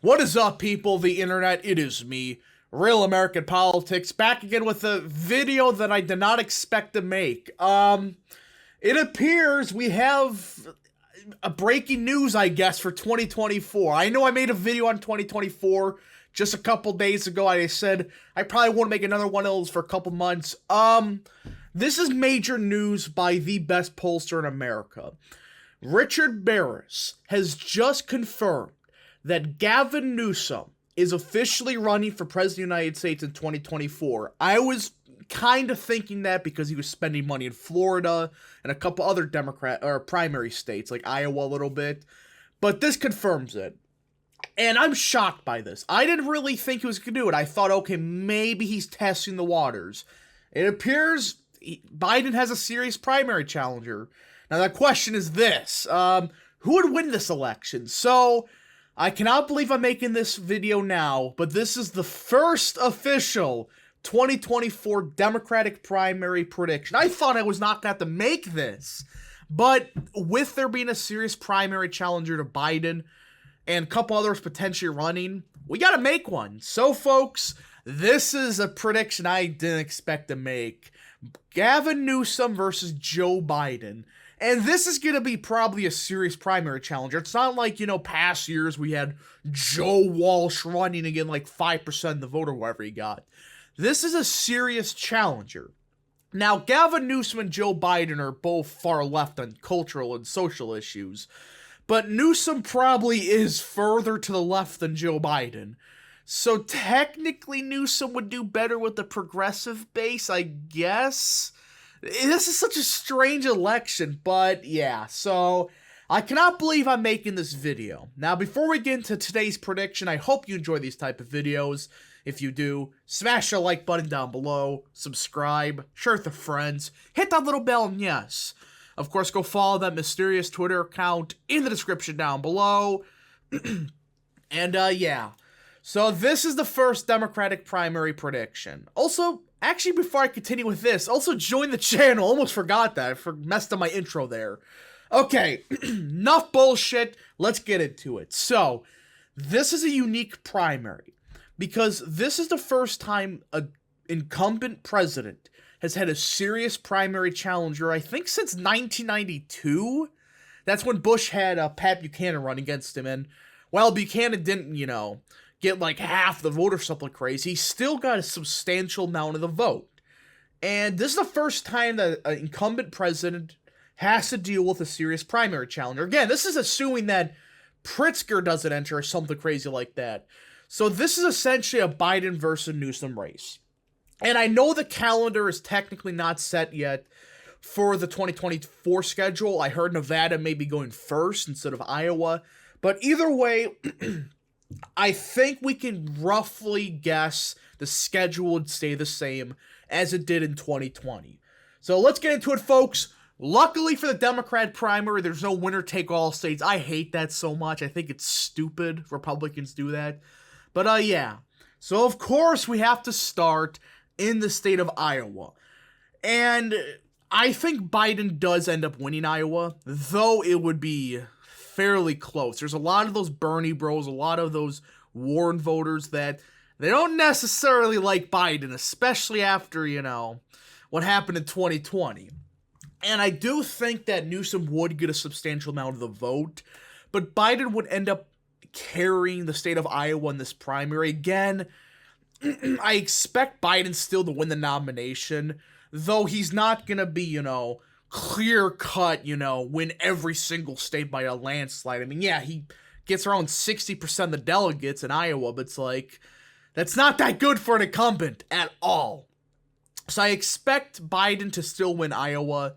What is up, people? The internet, it is me, Real American Politics, back again with a video that I did not expect to make. It appears we have a breaking news, I guess, for 2024. I know I made a video on 2024 just a couple days ago. I said I probably won't make another one of those for a couple months. This is major news by the best pollster in America. Richard Baris has just confirmed that Gavin Newsom is officially running for President of the United States in 2024. I was kind of thinking that because he was spending money in Florida and a couple other Democrat or primary states like Iowa a little bit, but this confirms it. And I'm shocked by this. I didn't really think he was going to do it. I thought, okay, maybe he's testing the waters. It appears Biden has a serious primary challenger. Now, the question is this. Who would win this election? So, I cannot believe I'm making this video now, but this is the first official 2024 Democratic primary prediction. I thought I was not going to have to make this, but with there being a serious primary challenger to Biden and a couple others potentially running, we got to make one. So, folks, this is a prediction I didn't expect to make. Gavin Newsom versus Joe Biden. And this is going to be probably a serious primary challenger. It's not like, past years we had Joe Walsh running again like 5% of the vote or whatever he got. This is a serious challenger. Now, Gavin Newsom and Joe Biden are both far left on cultural and social issues, but Newsom probably is further to the left than Joe Biden. So technically Newsom would do better with the progressive base, I guess. This is such a strange election, but yeah, so I cannot believe I'm making this video. Now, before we get into today's prediction, I hope you enjoy these type of videos. If you do, smash the like button down below, subscribe, share with your friends, hit that little bell, and yes, of course, go follow that mysterious Twitter account in the description down below. And yeah, so this is the first Democratic primary prediction. Also, actually, before I continue with this, also join the channel. Almost forgot that. I messed up my intro there. Okay, enough bullshit. Let's get into it. So, this is a unique primary because this is the first time an incumbent president has had a serious primary challenger, I think since 1992. That's when Bush had Pat Buchanan run against him. And while Buchanan didn't, get like half the vote or something crazy, he still got a substantial amount of the vote. And this is the first time that an incumbent president has to deal with a serious primary challenger. Again, this is assuming that Pritzker doesn't enter or something crazy like that. So this is essentially a Biden versus Newsom race. And I know the calendar is technically not set yet for the 2024 schedule. I heard Nevada may be going first instead of Iowa. But either way, I think we can roughly guess the schedule would stay the same as it did in 2020. So let's get into it, folks. Luckily for the Democrat primary, there's no winner-take-all states. I hate that so much. I think it's stupid Republicans do that. But yeah. So of course we have to start in the state of Iowa. And I think Biden does end up winning Iowa, though it would be fairly close. There's a lot of those Bernie bros, a lot of those Warren voters that they don't necessarily like Biden, especially after, what happened in 2020. And I do think that Newsom would get a substantial amount of the vote, but Biden would end up carrying the state of Iowa in this primary. Again, I expect Biden still to win the nomination, though he's not going to be, clear cut, win every single state by a landslide. I mean, yeah, he gets around 60% of the delegates in Iowa, but it's like, that's not that good for an incumbent at all. So I expect Biden to still win Iowa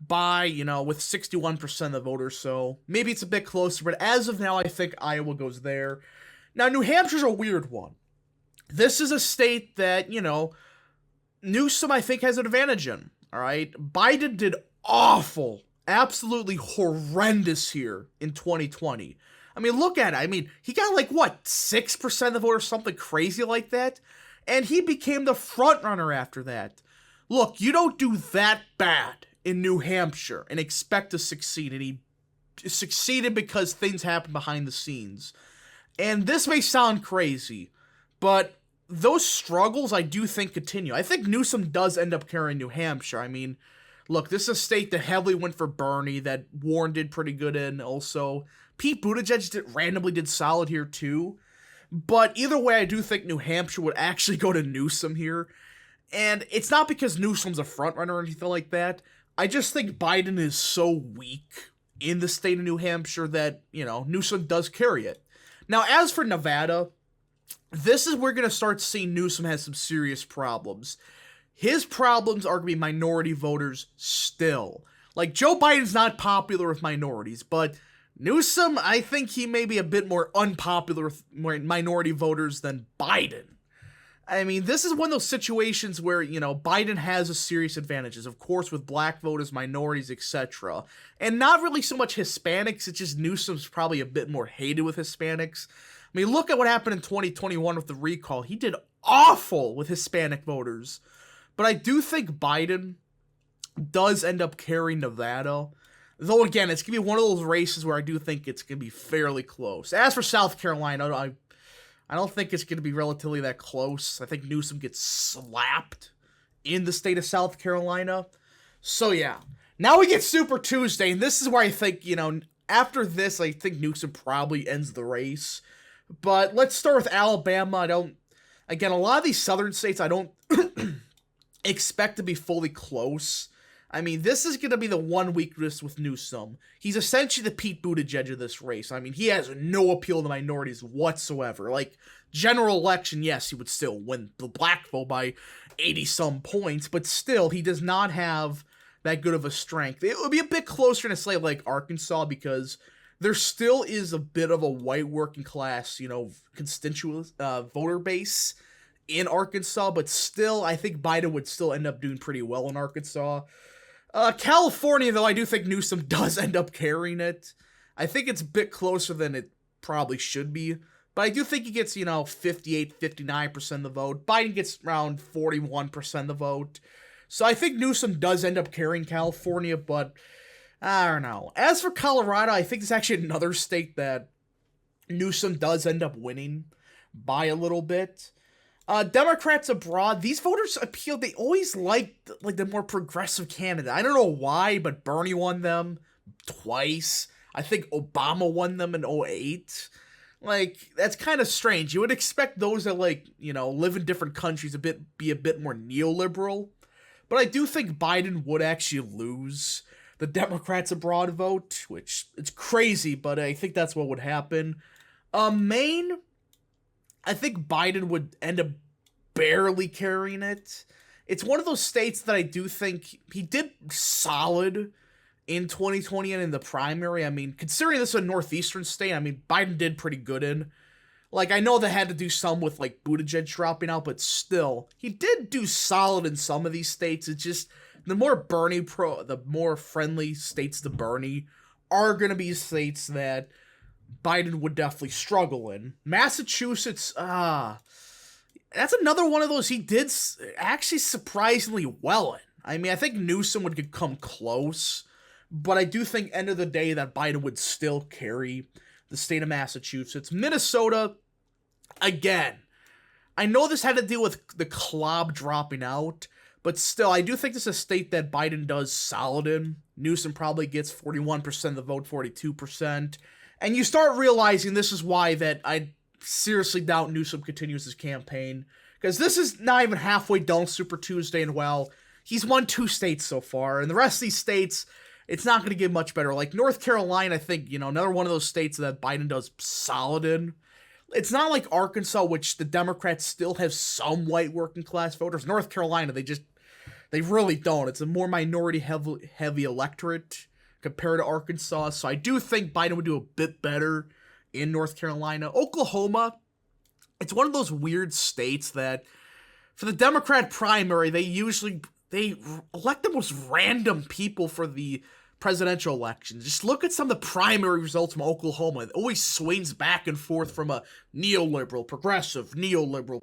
by, with 61% of the voters, so maybe it's a bit closer, but as of now, I think Iowa goes there. Now, New Hampshire's a weird one. This is a state that, Newsom, I think, has an advantage in, all right? Biden did awful, absolutely horrendous here in 2020. I mean, look at it. I mean, he got 6% of the vote or something crazy like that, and he became the front runner after that. Look, you don't do that bad in New Hampshire and expect to succeed, and he succeeded because things happened behind the scenes. And this may sound crazy, but those struggles I do think continue. I think Newsom does end up carrying New Hampshire. I mean, look, this is a state that heavily went for Bernie, that Warren did pretty good in also. Pete Buttigieg randomly did solid here too. But either way, I do think New Hampshire would actually go to Newsom here. And it's not because Newsom's a frontrunner or anything like that. I just think Biden is so weak in the state of New Hampshire that, Newsom does carry it. Now, as for Nevada, this is where we're going to start seeing Newsom has some serious problems. His problems are going to be minority voters still. Like, Joe Biden's not popular with minorities, but Newsom, I think he may be a bit more unpopular with minority voters than Biden. I mean, this is one of those situations where, Biden has a serious advantages, of course, with black voters, minorities, etc. And not really so much Hispanics, it's just Newsom's probably a bit more hated with Hispanics. I mean, look at what happened in 2021 with the recall. He did awful with Hispanic voters. But I do think Biden does end up carrying Nevada. Though, again, it's going to be one of those races where I do think it's going to be fairly close. As for South Carolina, I don't think it's going to be relatively that close. I think Newsom gets slapped in the state of South Carolina. So, yeah. Now we get Super Tuesday, and this is where I think, after this, I think Newsom probably ends the race. But let's start with Alabama. Again, a lot of these southern states I don't expect to be fully close. I mean, this is going to be the one weakness with Newsom. He's essentially the Pete Buttigieg of this race. I mean, he has no appeal to minorities whatsoever. Like, general election, yes, he would still win the black vote by 80-some points, but still, he does not have that good of a strength. It would be a bit closer in a state like Arkansas because there still is a bit of a white working class, constituent voter base in Arkansas, but still, I think Biden would still end up doing pretty well in Arkansas. California, though, I do think Newsom does end up carrying it. I think it's a bit closer than it probably should be, but I do think he gets, 58, 59% of the vote. Biden gets around 41% of the vote. So I think Newsom does end up carrying California, but I don't know. As for Colorado, I think it's actually another state that Newsom does end up winning by a little bit. Democrats abroad, these voters appeal, they always liked the more progressive candidate. I don't know why, but Bernie won them twice. I think Obama won them in 2008. That's kind of strange. You would expect those that live in different countries be a bit more neoliberal. But I do think Biden would actually lose the Democrats abroad vote, which it's crazy, but I think that's what would happen. Maine, I think Biden would end up barely carrying it. It's one of those states that I do think he did solid in 2020 and in the primary. I mean, considering this is a northeastern state, I mean, Biden did pretty good in. I know they had to do some with, Buttigieg dropping out, but still, he did do solid in some of these states. It's just, the more friendly states to Bernie are going to be states that Biden would definitely struggle in. Massachusetts, that's another one of those he did actually surprisingly well in. I mean, I think Newsom would come close, but I do think end of the day that Biden would still carry the state of Massachusetts. Minnesota, again, I know this had to deal with the Klob dropping out, but still, I do think this is a state that Biden does solid in. Newsom probably gets 41% of the vote, 42%. And you start realizing this is why that I seriously doubt Newsom continues his campaign. Because this is not even halfway done Super Tuesday, and he's won 2 states so far. And the rest of these states, it's not going to get much better. Like North Carolina, I think, another one of those states that Biden does solid in. It's not like Arkansas, which the Democrats still have some white working class voters. North Carolina, they really don't. It's a more minority heavy electorate compared to Arkansas. So I do think Biden would do a bit better in North Carolina. Oklahoma, it's one of those weird states that for the Democrat primary, they elect the most random people for the presidential elections. Just look at some of the primary results from Oklahoma. It always swings back and forth from a neoliberal,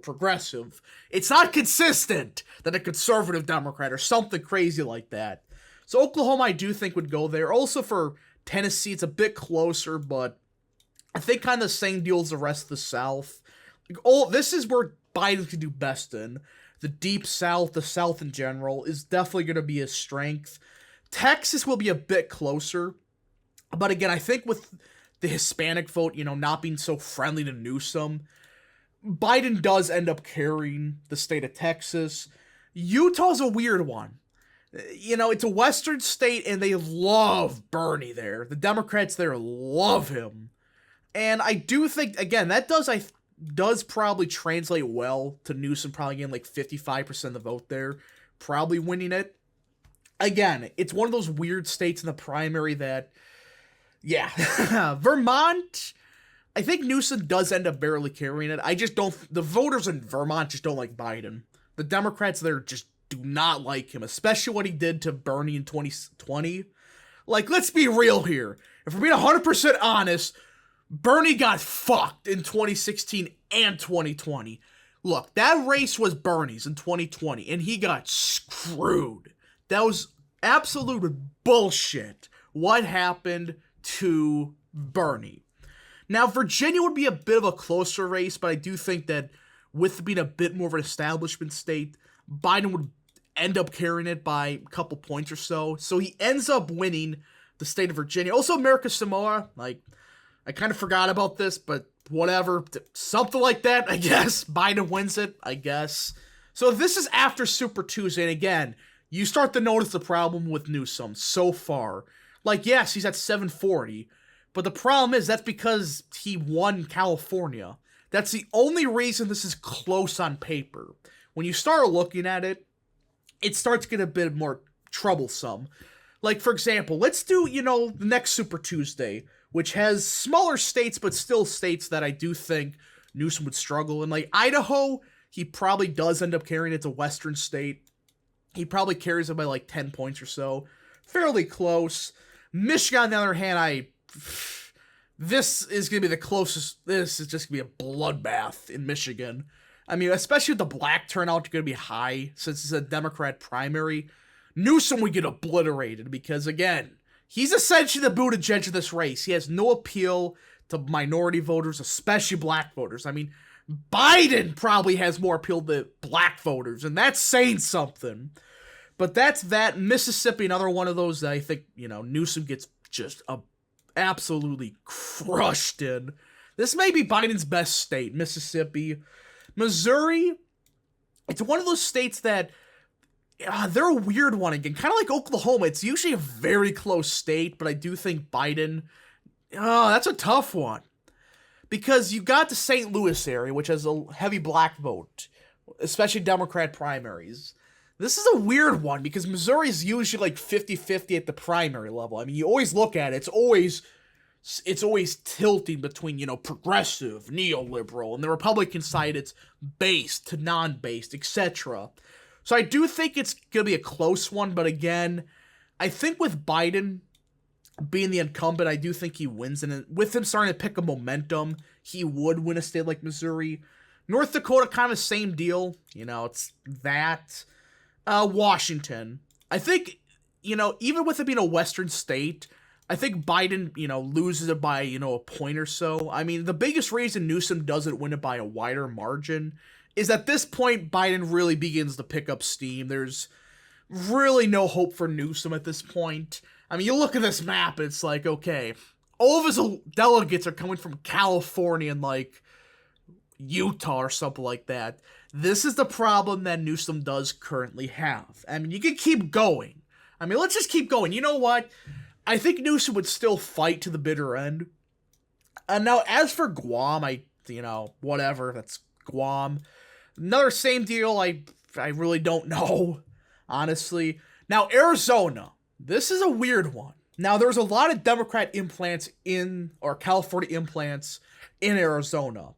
progressive. It's not consistent than a conservative Democrat or something crazy like that. So Oklahoma, I do think, would go there. Also for Tennessee, it's a bit closer, but I think kind of the same deal as the rest of the South. Like, oh, this is where Biden can do best in. The Deep South, the South in general, is definitely going to be his strength. Texas will be a bit closer. But again, I think with the Hispanic vote, not being so friendly to Newsom, Biden does end up carrying the state of Texas. Utah's a weird one. It's a western state and they love Bernie there. The Democrats there love him. And I do think, again, that does probably translate well to Newsom probably getting like 55% of the vote there, probably winning it. Again, it's one of those weird states in the primary that, yeah. Vermont, I think Newsom does end up barely carrying it. I just don't, the voters in Vermont just don't like Biden. The Democrats there just do not like him, especially what he did to Bernie in 2020. Like, let's be real here. If we're being 100% honest, Bernie got fucked in 2016 and 2020. Look, that race was Bernie's in 2020, and he got screwed. That was absolute bullshit. What happened to Bernie? Now, Virginia would be a bit of a closer race, but I do think that with being a bit more of an establishment state, Biden would end up carrying it by a couple points or so. So he ends up winning the state of Virginia. Also, America Samoa, like, I kind of forgot about this, but whatever. Something like that, I guess. Biden wins it, I guess. So this is after Super Tuesday, and again, you start to notice the problem with Newsom so far. Like, yes, he's at 740, but the problem is that's because he won California. That's the only reason this is close on paper. When you start looking at it, it starts to get a bit more troublesome. Like, for example, let's do, the next Super Tuesday, which has smaller states, but still states that I do think Newsom would struggle in. Like, Idaho, he probably does end up carrying it. It's a western state. He probably carries it by like 10 points or so. Fairly close. Michigan, on the other hand, this is going to be the closest. This is just going to be a bloodbath in Michigan. I mean, especially with the black turnout going to be high, since it's a Democrat primary. Newsom would get obliterated because, again, he's essentially the Buttigieg of this race. He has no appeal to minority voters, especially black voters. I mean, Biden probably has more appeal to black voters, and that's saying something. But that's that. Mississippi, another one of those that I think, Newsom gets just absolutely crushed in. This may be Biden's best state, Mississippi. Missouri, it's one of those states that, they're a weird one again. Kind of like Oklahoma. It's usually a very close state, but I do think Biden, that's a tough one. Because you got the St. Louis area, which has a heavy black vote, especially Democrat primaries. This is a weird one because Missouri is usually like 50-50 at the primary level. I mean, you always look at it, it's always tilting between, progressive, neoliberal, and the Republican side, it's based to non-based, etc. So I do think it's going to be a close one, but again, I think with Biden being the incumbent, I do think he wins, and with him starting to pick a momentum, he would win a state like Missouri. North Dakota, kind of the same deal. It's that. Washington. I think, even with it being a western state, I think Biden, loses it by, a point or so. I mean, the biggest reason Newsom doesn't win it by a wider margin is at this point, Biden really begins to pick up steam. There's really no hope for Newsom at this point. I mean, you look at this map, it's like, okay, all of his delegates are coming from California and, like, Utah or something like that. This is the problem that Newsom does currently have. I mean, you can keep going. I mean, let's just keep going. You know what? I think Newsom would still fight to the bitter end. And now, as for Guam, whatever, that's Guam. Another same deal, I really don't know, honestly. Now, Arizona. This is a weird one. Now, there's a lot of Democrat implants or California implants in Arizona.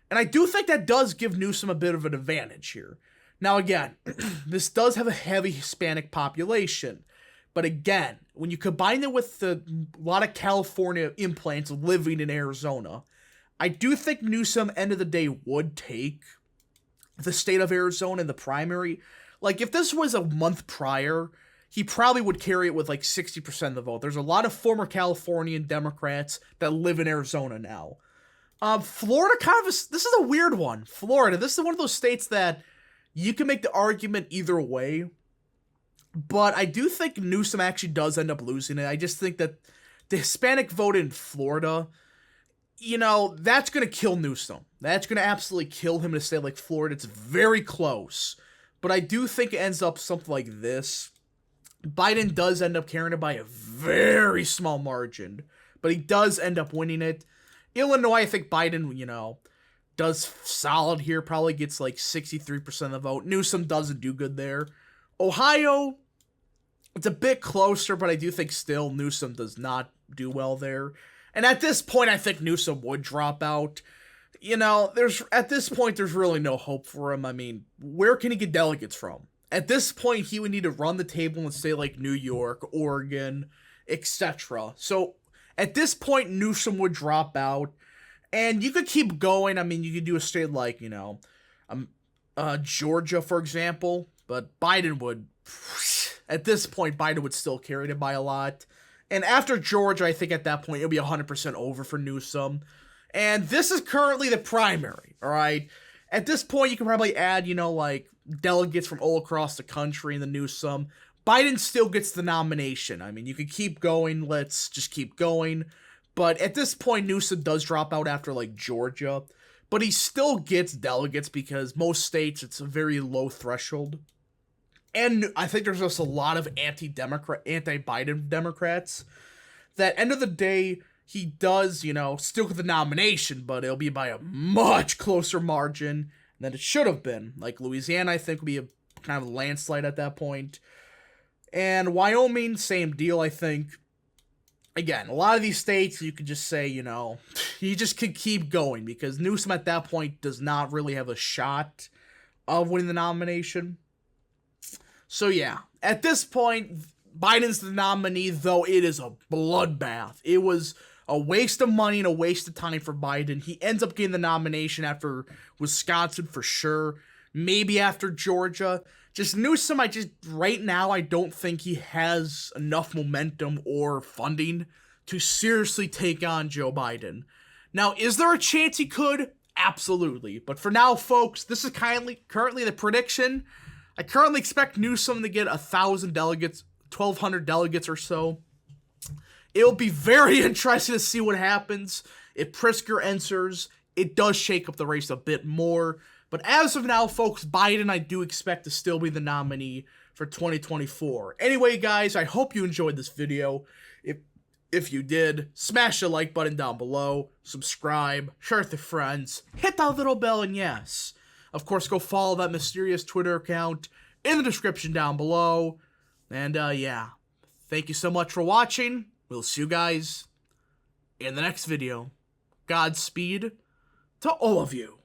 And I do think that does give Newsom a bit of an advantage here. Now, again, this does have a heavy Hispanic population. But again, when you combine it with a lot of California implants living in Arizona, I do think Newsom, end of the day, would take the state of Arizona in the primary. Like, if this was a month prior, he probably would carry it with like 60% of the vote. There's a lot of former Californian Democrats that live in Arizona now. Florida this is a weird one. Florida, this is one of those states that you can make the argument either way, but I do think Newsom actually does end up losing it. I just think that the Hispanic vote in Florida, you know, that's going to kill Newsom. That's going to absolutely kill him in a state like Florida. It's very close, but I do think it ends up something like this. Biden does end up carrying it by a very small margin, but he does end up winning it. Illinois, I think Biden, you know, does solid here, probably gets like 63% of the vote. Newsom doesn't do good there. Ohio, it's a bit closer, but I do think still Newsom does not do well there. And at this point, I think Newsom would drop out. You know, at this point, there's really no hope for him. I mean, where can he get delegates from? At this point, he would need to run the table and say like New York, Oregon, etc. So at this point, Newsom would drop out. And you could keep going. I mean, you could do a state like, you know, Georgia, for example. But Biden would, at this point, Biden would still carry it by a lot. And after Georgia, I think at that point, it'll be 100% over for Newsom. And this is currently the primary, all right? At this point, you can probably add, you know, like, delegates from all across the country in the Newsom. Biden still gets the nomination. I mean, you could keep going. Let's just keep going. But at this point, Newsom does drop out after, like, Georgia. But he still gets delegates because most states, it's a very low threshold. And I think there's just a lot of anti-Biden Democrats that, end of the day, he does, you know, still get the nomination, but it'll be by a much closer margin than it should have been. Like, Louisiana, I think, would be a kind of a landslide at that point. And Wyoming, same deal, I think. Again, a lot of these states, you could just say, you know, you just could keep going because Newsom at that point does not really have a shot of winning the nomination. So yeah, at this point, Biden's the nominee, though it is a bloodbath. It was a waste of money and a waste of time for Biden. He ends up getting the nomination after Wisconsin for sure, maybe after Georgia. Just Newsom, right now, I don't think he has enough momentum or funding to seriously take on Joe Biden. Now, is there a chance he could? Absolutely. But for now, folks, this is currently the prediction. I currently expect Newsom to get 1,000 delegates, 1,200 delegates or so. It'll be very interesting to see what happens. If Pritzker enters, it does shake up the race a bit more. But as of now, folks, Biden, I do expect to still be the nominee for 2024. Anyway, guys, I hope you enjoyed this video. If you did, smash the like button down below, subscribe, share with your friends, hit that little bell, and yes, of course, go follow that mysterious Twitter account in the description down below. And, yeah, thank you so much for watching. We'll see you guys in the next video. Godspeed to all of you.